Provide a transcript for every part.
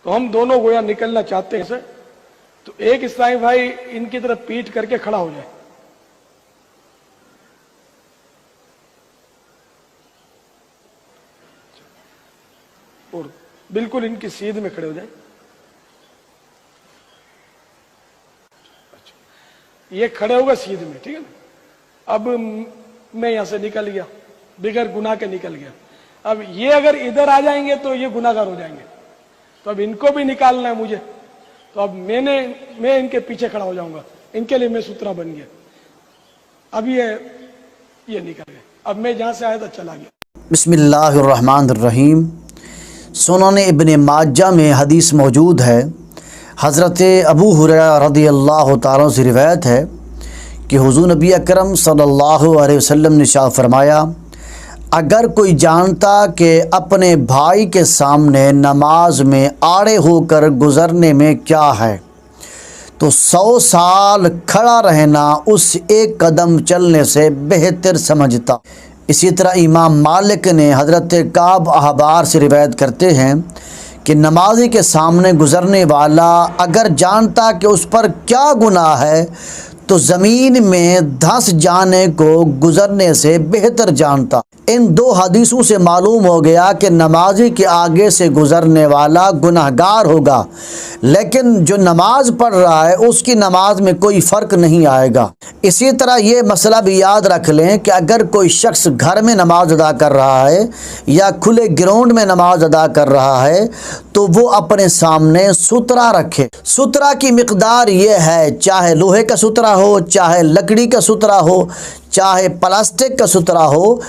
तो हम दोनों गोया निकलना चाहते हैं सर, तो एक इस्लामी भाई इनकी तरफ पीठ करके खड़ा हो जाए। और बिल्कुल इनकी सीध में खड़े हो जाए। ये खड़े होगा सीध में, ठीक है ना। अब मैं यहां से निकल गया, बिगैर गुनाह के निकल गया। अब ये अगर इधर आ जाएंगे तो ये गुनाहगार हो जाएंगे, तो अब इनको भी निकालना है मुझे। तो अब मैं इनके पीछे खड़ा हो जाऊंगा, इनके लिए मैं सूत्रा बन गया। अब ये निकल गए। अब मैं जहां से आया था चला गया। बिस्मिल्लाहिर्रहमानिर्रहीम। सुनन इब्न माजा में हदीस मौजूद है। हज़रत अबू हुरैरा रज़ियल्लाहु ताला से रिवायत है कि हुज़ूर नबी अकरम सल्लल्लाहु अलैहि वसल्लम ने इरशाद फरमाया, अगर कोई जानता कि अपने भाई के सामने नमाज में आड़े होकर गुज़रने में क्या है, तो 100 साल खड़ा रहना उस एक कदम चलने से बेहतर समझता। इसी तरह इमाम मालिक ने हज़रत काब अहबार से रिवायत करते हैं कि नमाजी के सामने गुज़रने वाला अगर जानता कि उस पर क्या गुनाह है तो ज़मीन में धंस जाने को गुज़रने से बेहतर जानता। इन दो हदीसों से मालूम हो गया कि नमाजी के आगे से गुज़रने वाला गुनाहगार होगा, लेकिन जो नमाज पढ़ रहा है उसकी नमाज में कोई फ़र्क नहीं आएगा। इसी तरह ये मसला भी याद रख लें कि अगर कोई शख्स घर में नमाज अदा कर रहा है या खुले ग्राउंड में नमाज अदा कर रहा है तो वो अपने सामने सुतरा रखे। सुतरा की मिक़दार ये है, चाहे लोहे का सुतरा हो, चाहे लकड़ी का सुतरा हो, चाहे प्लास्टिक का सुतरा हो,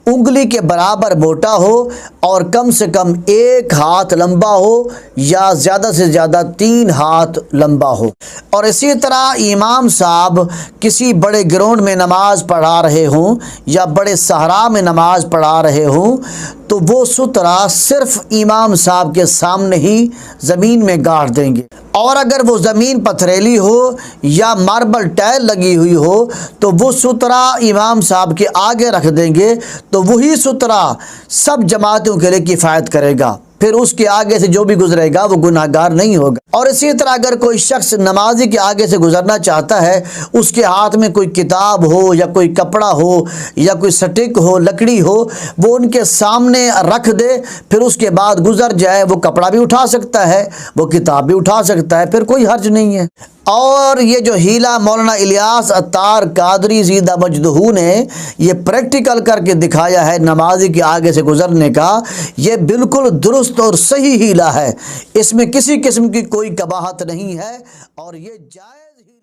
उंगली के बराबर मोटा हो और कम से कम 1 हाथ लंबा हो या ज़्यादा से ज़्यादा 3 हाथ लंबा हो। और इसी तरह इमाम साहब किसी बड़े ग्राउंड में नमाज पढ़ा रहे हों या बड़े सहरा में नमाज पढ़ा रहे हों तो वो सुतरा सिर्फ इमाम साहब के सामने ही ज़मीन में गाड़ देंगे। और अगर वो ज़मीन पथरीली हो या मार्बल टाइल लगी हुई हो तो वो सुतरा इमाम साहब के आगे रख देंगे, तो वही सुतरा सब जमातों के लिए किफ़ायत करेगा। फिर उसके आगे से जो भी गुजरेगा वो गुनाहगार नहीं होगा। और इसी तरह अगर कोई शख्स नमाजी के आगे से गुजरना चाहता है, उसके हाथ में कोई किताब हो या कोई कपड़ा हो या कोई स्टिक हो, लकड़ी हो, वो उनके सामने रख दे, फिर उसके बाद गुजर जाए। वो कपड़ा भी उठा सकता है, वो किताब भी उठा सकता है, फिर कोई हर्ज नहीं है। और ये जो हीला मौलाना इलियास अत्तार कादरी ज़ीदा मजदहू ने ये प्रैक्टिकल करके दिखाया है नमाजी के आगे से गुजरने का, ये बिल्कुल दुरुस्त और सही हीला है। इसमें किसी किस्म की कोई कबाहत नहीं है और ये जायज़ ही